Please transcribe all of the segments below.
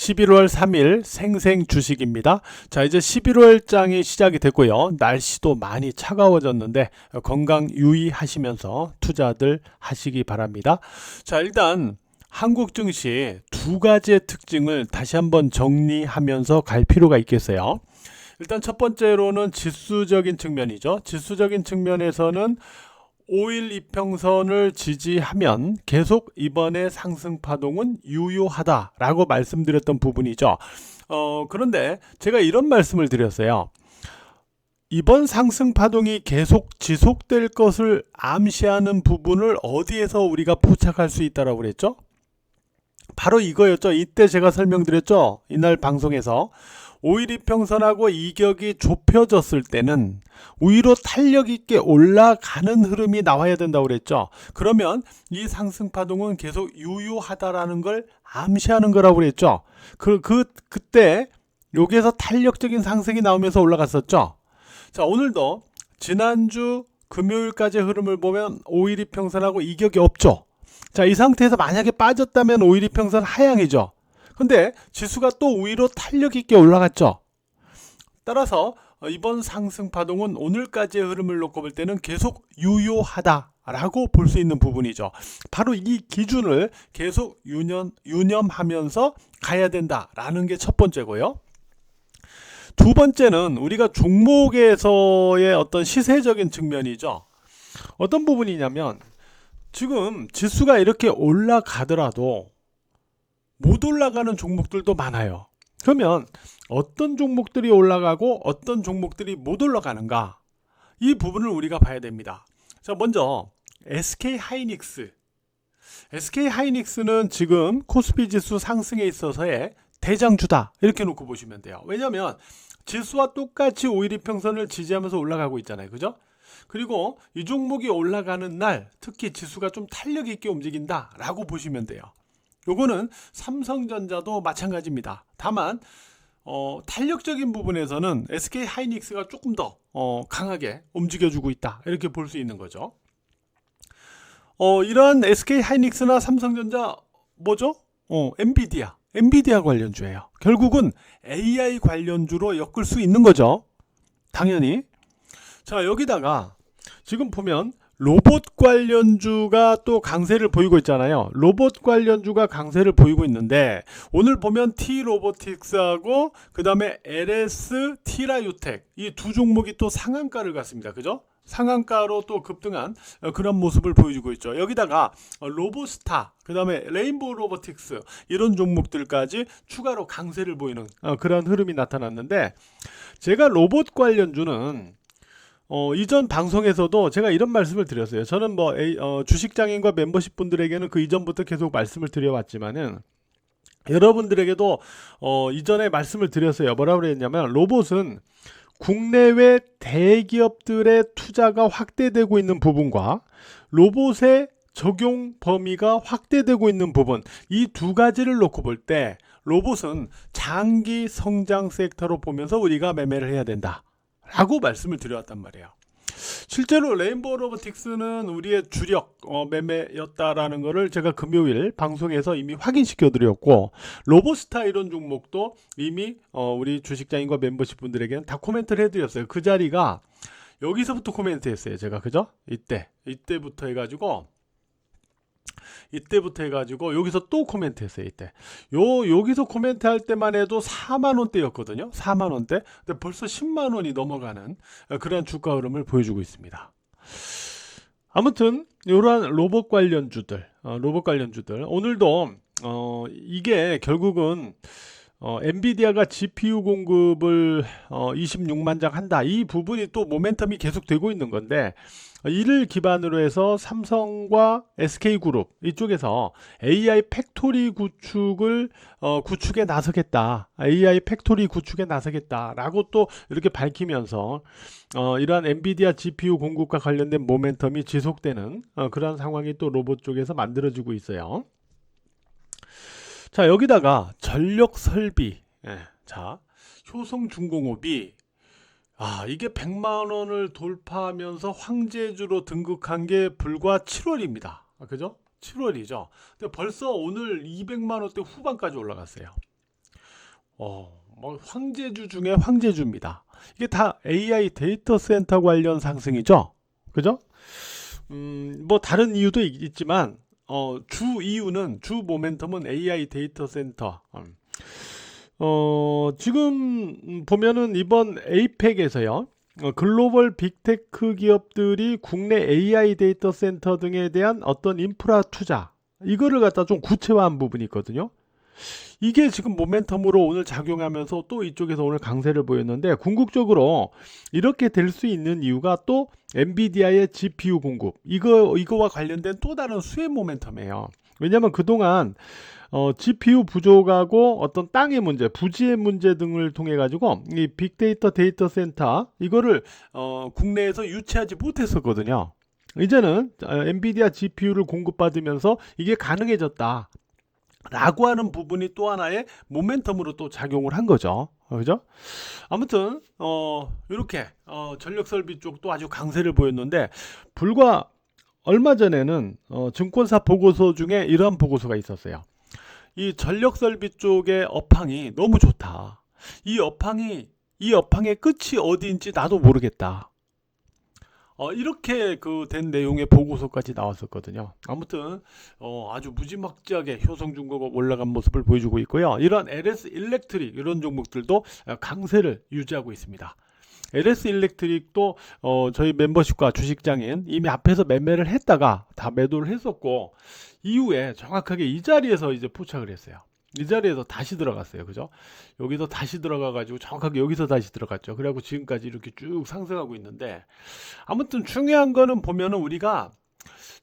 11월 3일 생생 주식입니다. 자, 이제 11월장이 시작이 됐고요. 날씨도 많이 차가워졌는데 건강 유의하시면서 투자들 하시기 바랍니다. 자, 일단 한국 증시 두 가지의 특징을 다시 한번 정리하면서 갈 필요가 있겠어요. 일단 첫 번째로는 지수적인 측면이죠. 지수적인 측면에서는 5일 이평선을 지지하면 계속 이번에 상승 파동은 유효하다라고 말씀드렸던 부분이죠. 그런데 제가 이런 말씀을 드렸어요. 이번 상승 파동이 계속 지속될 것을 암시하는 부분을 어디에서 우리가 포착할 수 있다라고 그랬죠? 바로 이거였죠. 이때 제가 설명드렸죠. 이날 방송에서 5일 이평선하고 이격이 좁혀졌을 때는 위로 탄력 있게 올라가는 흐름이 나와야 된다고 그랬죠. 그러면 이 상승 파동은 계속 유효하다라는 걸 암시하는 거라고 그랬죠. 그때 여기에서 탄력적인 상승이 나오면서 올라갔었죠. 자, 오늘도 지난주 금요일까지 흐름을 보면 5일 이평선하고 이격이 없죠. 자, 이 상태에서 만약에 빠졌다면 5일 이평선 하향이죠. 근데 지수가 또 위로 탄력 있게 올라갔죠. 따라서 이번 상승 파동은 오늘까지의 흐름을 놓고 볼 때는 계속 유효하다라고 볼 수 있는 부분이죠. 바로 이 기준을 계속 유념하면서 가야 된다라는 게 첫 번째고요. 두 번째는 우리가 종목에서의 어떤 시세적인 측면이죠. 어떤 부분이냐면 지금 지수가 이렇게 올라가더라도 못 올라가는 종목들도 많아요. 그러면 어떤 종목들이 올라가고 어떤 종목들이 못 올라가는가, 이 부분을 우리가 봐야 됩니다. 자, 먼저 SK하이닉스. SK하이닉스는 지금 코스피 지수 상승에 있어서의 대장주다, 이렇게 놓고 보시면 돼요. 왜냐하면 지수와 똑같이 5일 이평선을 지지하면서 올라가고 있잖아요. 그죠? 그리고 이 종목이 올라가는 날 특히 지수가 좀 탄력 있게 움직인다 라고 보시면 돼요. 요거는 삼성전자도 마찬가지입니다. 다만 탄력적인 부분에서는 SK하이닉스가 조금 더 강하게 움직여주고 있다, 이렇게 볼 수 있는 거죠. 이러한 SK하이닉스나 삼성전자 뭐죠? 엔비디아 관련주예요. 결국은 AI 관련주로 엮을 수 있는 거죠. 당연히. 자, 여기다가 지금 보면 로봇 관련주가 또 강세를 보이고 있잖아요. 로봇 관련주가 강세를 보이고 있는데 오늘 보면 T로보틱스하고 그 다음에 LS 티라유텍, 이 두 종목이 또 상한가를 갔습니다. 그죠? 상한가로 또 급등한 그런 모습을 보여주고 있죠. 여기다가 로보스타, 그 다음에 레인보우 로보틱스, 이런 종목들까지 추가로 강세를 보이는 그런 흐름이 나타났는데, 제가 로봇 관련주는 이전 방송에서도 제가 이런 말씀을 드렸어요. 저는 주식장인과 멤버십 분들에게는 그 이전부터 계속 말씀을 드려왔지만은 여러분들에게도 이전에 말씀을 드렸어요. 뭐라고 그랬냐면, 로봇은 국내외 대기업들의 투자가 확대되고 있는 부분과 로봇의 적용 범위가 확대되고 있는 부분, 이 두 가지를 놓고 볼 때 로봇은 장기 성장 섹터로 보면서 우리가 매매를 해야 된다 라고 말씀을 드려왔단 말이에요. 실제로 레인보우 로보틱스는 우리의 주력 매매였다라는 거를 제가 금요일 방송에서 이미 확인시켜 드렸고, 로보스타 이런 종목도 이미 우리 주식장인과 멤버십 분들에게는 다 코멘트를 해드렸어요. 그 자리가 여기서부터 코멘트 했어요. 제가, 그죠? 이때부터 해가지고 여기서 또 코멘트 했어요. 이때 여기서 코멘트 할 때만 해도 4만원대였거든요 4만원대. 근데 벌써 10만원이 넘어가는 그런 주가 흐름을 보여주고 있습니다. 아무튼 이러한 로봇 관련주들 오늘도 이게 결국은 엔비디아가 GPU 공급을 26만 장 한다, 이 부분이 또 모멘텀이 계속 되고 있는 건데, 이를 기반으로 해서 삼성과 SK그룹 이쪽에서 AI 팩토리 구축에 나서겠다, AI 팩토리 구축에 나서겠다라고 또 이렇게 밝히면서 이러한 엔비디아 GPU 공급과 관련된 모멘텀이 지속되는 그런 상황이 또 로봇 쪽에서 만들어지고 있어요. 자, 여기다가 전력 설비, 자, 효성중공업이 이게 100만원을 돌파하면서 황제주로 등극한 게 불과 7월입니다. 그죠? 7월이죠. 근데 벌써 오늘 200만원대 후반까지 올라갔어요. 뭐 황제주 중에 황제주입니다. 이게 다 AI 데이터 센터 관련 상승이죠. 그죠? 뭐 다른 이유도 있지만 주 이유는 주 모멘텀은 AI 데이터 센터. 지금 보면은 이번 에이펙에서요. 글로벌 빅테크 기업들이 국내 AI 데이터 센터 등에 대한 어떤 인프라 투자 이거를 갖다 좀 구체화한 부분이 있거든요. 이게 지금 모멘텀으로 오늘 작용하면서 또 이쪽에서 오늘 강세를 보였는데 궁극적으로 이렇게 될 수 있는 이유가 또 엔비디아의 GPU 공급 이거와 관련된 또 다른 수혜 모멘텀이에요. 왜냐하면 그동안 GPU 부족하고 어떤 땅의 문제, 부지의 문제 등을 통해 가지고 이 빅데이터 데이터 센터 이거를 국내에서 유치하지 못했었거든요. 이제는 엔비디아 GPU를 공급받으면서 이게 가능해졌다. 라고 하는 부분이 또 하나의 모멘텀으로 또 작용을 한 거죠. 그죠? 아무튼 이렇게 전력 설비 쪽도 아주 강세를 보였는데 불과 얼마 전에는 증권사 보고서 중에 이러한 보고서가 있었어요. 이 전력 설비 쪽의 업황이 너무 좋다. 이 업황의 끝이 어디인지 나도 모르겠다. 이렇게 된 내용의 보고서까지 나왔었거든요. 아무튼 아주 무지막지하게 효성중공업 올라간 모습을 보여주고 있고요. 이런 LS 일렉트릭 이런 종목들도 강세를 유지하고 있습니다. LS 일렉트릭도 저희 멤버십과 주식장인 이미 앞에서 매매를 했다가 다 매도를 했었고 이후에 정확하게 이 자리에서 이제 포착을 했어요. 이 자리에서 다시 들어갔어요. 그죠? 여기서 다시 들어가 가지고 정확하게 여기서 다시 들어갔죠. 그래갖고 지금까지 이렇게 쭉 상승하고 있는데 아무튼 중요한 거는 보면은 우리가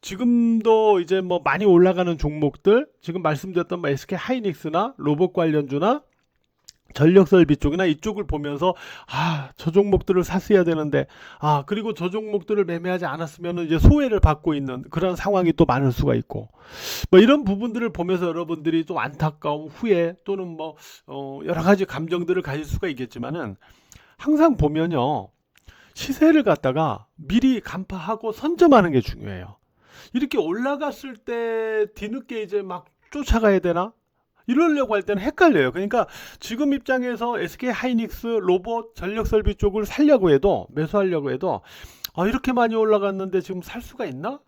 지금도 이제 뭐 많이 올라가는 종목들 지금 말씀드렸던 뭐 SK 하이닉스나 로봇 관련주나 전력 설비 쪽이나 이쪽을 보면서 저 종목들을 샀어야 되는데 그리고 저 종목들을 매매하지 않았으면 이제 소외를 받고 있는 그런 상황이 또 많을 수가 있고 뭐 이런 부분들을 보면서 여러분들이 좀 안타까움 후회 또는 뭐 여러 가지 감정들을 가질 수가 있겠지만은 항상 보면요 시세를 갖다가 미리 간파하고 선점하는 게 중요해요. 이렇게 올라갔을 때 뒤늦게 이제 막 쫓아가야 되나? 이러려고 할 때는 헷갈려요. 그러니까 지금 입장에서 SK 하이닉스 로봇 전력 설비 쪽을 살려고 해도 매수하려고 해도 이렇게 많이 올라갔는데 지금 살 수가 있나?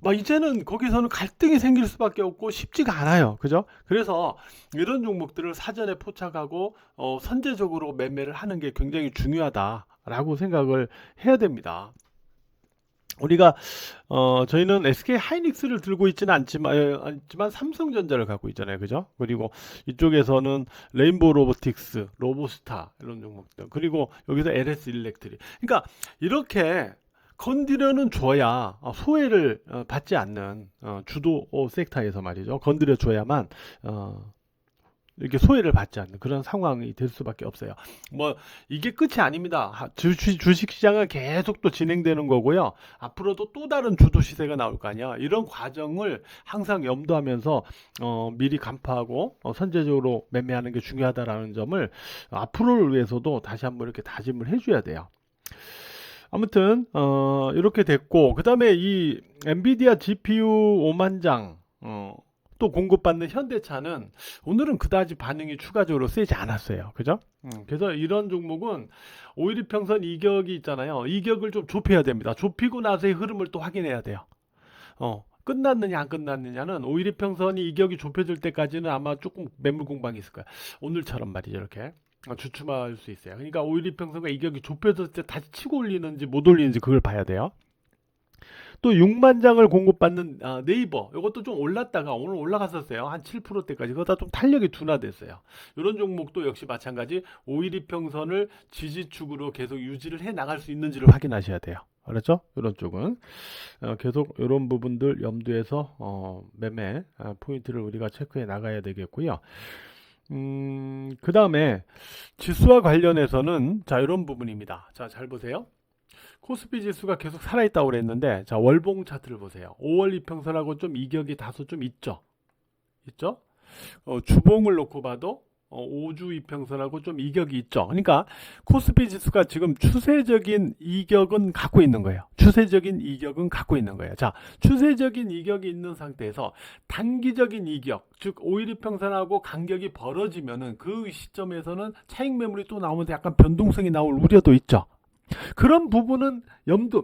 막 이제는 거기서는 갈등이 생길 수밖에 없고 쉽지가 않아요. 그죠? 그래서 이런 종목들을 사전에 포착하고 선제적으로 매매를 하는 게 굉장히 중요하다라고 생각을 해야 됩니다. 우리가 저희는 SK 하이닉스를 들고 있지는 않지만 삼성전자를 갖고 있잖아요. 그죠? 그리고 이쪽에서는 레인보우 로보틱스, 로보스타 이런 종목들. 그리고 여기서 LS 일렉트릭. 그러니까 이렇게 건드려는 줘야 소외를 받지 않는 주도 섹터에서 말이죠. 건드려 줘야만 이렇게 소외를 받지 않는 그런 상황이 될 수밖에 없어요. 뭐 이게 끝이 아닙니다. 주식시장은 계속 또 진행되는 거고요. 앞으로도 또 다른 주도 시세가 나올 거 아니야. 이런 과정을 항상 염두하면서 미리 간파하고 선제적으로 매매하는 게 중요하다라는 점을 앞으로를 위해서도 다시 한번 이렇게 다짐을 해줘야 돼요. 아무튼 이렇게 됐고 그 다음에 이 엔비디아 GPU 5만 장 또 공급받는 현대차는 오늘은 그다지 반응이 추가적으로 세지 않았어요. 그죠? 그래서 이런 종목은 오일이평선 이격이 있잖아요. 이격을 좀 좁혀야 됩니다. 좁히고 나서의 흐름을 또 확인해야 돼요. 끝났느냐 안 끝났느냐는 오일이평선이 이격이 좁혀질 때까지는 아마 조금 매물 공방이 있을 거야. 오늘처럼 말이죠. 이렇게 주춤할 수 있어요. 그러니까 오일이평선과 이격이 좁혀졌을 때 다시 치고 올리는지 못 올리는지 그걸 봐야 돼요. 또 6만 장을 공급받는 네이버 이것도 좀 올랐다가 오늘 올라갔었어요. 한 7%대까지. 그러다 좀 탄력이 둔화됐어요. 이런 종목도 역시 마찬가지 5일이평선을 지지축으로 계속 유지를 해 나갈 수 있는지를 확인하셔야 돼요. 알았죠? 이런 쪽은 계속 이런 부분들 염두에서 매매 포인트를 우리가 체크해 나가야 되겠고요. 그 다음에 지수와 관련해서는 자 이런 부분입니다. 자 잘 보세요. 코스피 지수가 계속 살아있다고 그랬는데 자 월봉 차트를 보세요. 5월 이평선하고 좀 이격이 다소 좀 있죠. 주봉을 놓고 봐도 5주 이평선하고 좀 이격이 있죠. 그러니까 코스피 지수가 지금 추세적인 이격은 갖고 있는 거예요. 추세적인 이격은 갖고 있는 거예요. 자, 추세적인 이격이 있는 상태에서 단기적인 이격, 즉 5일 이평선하고 간격이 벌어지면은 그 시점에서는 차익 매물이 또 나오면서 약간 변동성이 나올 우려도 있죠. 그런 부분은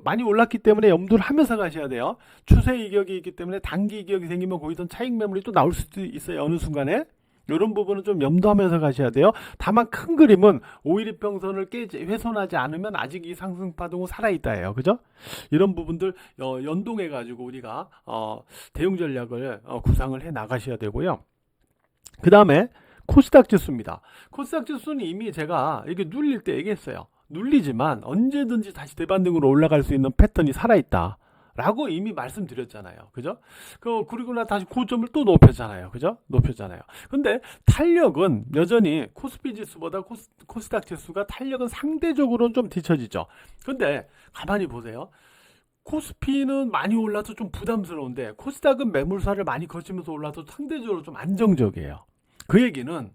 많이 올랐기 때문에 염두를 하면서 가셔야 돼요. 추세 이격이 있기 때문에 단기 이격이 생기면 거기서 차익 매물이 또 나올 수도 있어요. 어느 순간에. 이런 부분은 좀 염두하면서 가셔야 돼요. 다만 큰 그림은 5일 이평선을 훼손하지 않으면 아직 이 상승 파동은 살아있다예요. 그죠? 이런 부분들 연동해 가지고 우리가 대응 전략을 구상을 해 나가셔야 되고요. 그 다음에 코스닥 지수입니다. 코스닥 지수는 이미 제가 이게 눌릴 때 얘기했어요. 눌리지만 언제든지 다시 대반등으로 올라갈 수 있는 패턴이 살아있다 라고 이미 말씀드렸잖아요. 그죠? 그리고 나 다시 고점을 또 높였잖아요. 그죠? 높였잖아요. 근데 탄력은 여전히 코스피 지수보다 코스닥 지수가 탄력은 상대적으로는 좀 뒤처지죠. 근데 가만히 보세요. 코스피는 많이 올라서 좀 부담스러운데 코스닥은 매물사를 많이 거치면서 올라서 상대적으로 좀 안정적이에요. 그 얘기는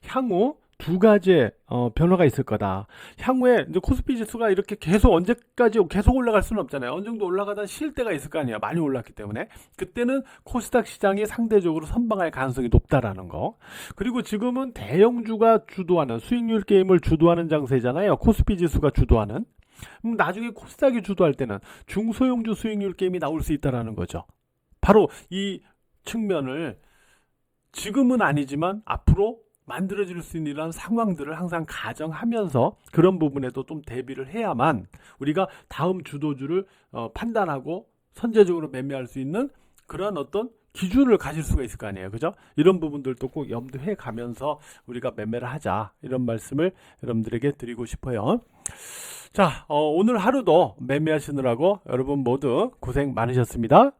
향후 두 가지의 변화가 있을 거다. 향후에 이제 코스피 지수가 이렇게 계속 언제까지 계속 올라갈 수는 없잖아요. 어느 정도 올라가다 쉴 때가 있을 거 아니에요. 많이 올랐기 때문에. 그때는 코스닥 시장이 상대적으로 선방할 가능성이 높다라는 거. 그리고 지금은 대형주가 주도하는 수익률 게임을 주도하는 장세잖아요. 코스피 지수가 주도하는. 나중에 코스닥이 주도할 때는 중소형주 수익률 게임이 나올 수 있다라는 거죠. 바로 이 측면을 지금은 아니지만 앞으로 만들어질 수 있는 이런 상황들을 항상 가정하면서 그런 부분에도 좀 대비를 해야만 우리가 다음 주도주를 판단하고 선제적으로 매매할 수 있는 그런 어떤 기준을 가질 수가 있을 거 아니에요. 그죠? 이런 부분들도 꼭 염두해 가면서 우리가 매매를 하자. 이런 말씀을 여러분들에게 드리고 싶어요. 자, 오늘 하루도 매매하시느라고 여러분 모두 고생 많으셨습니다.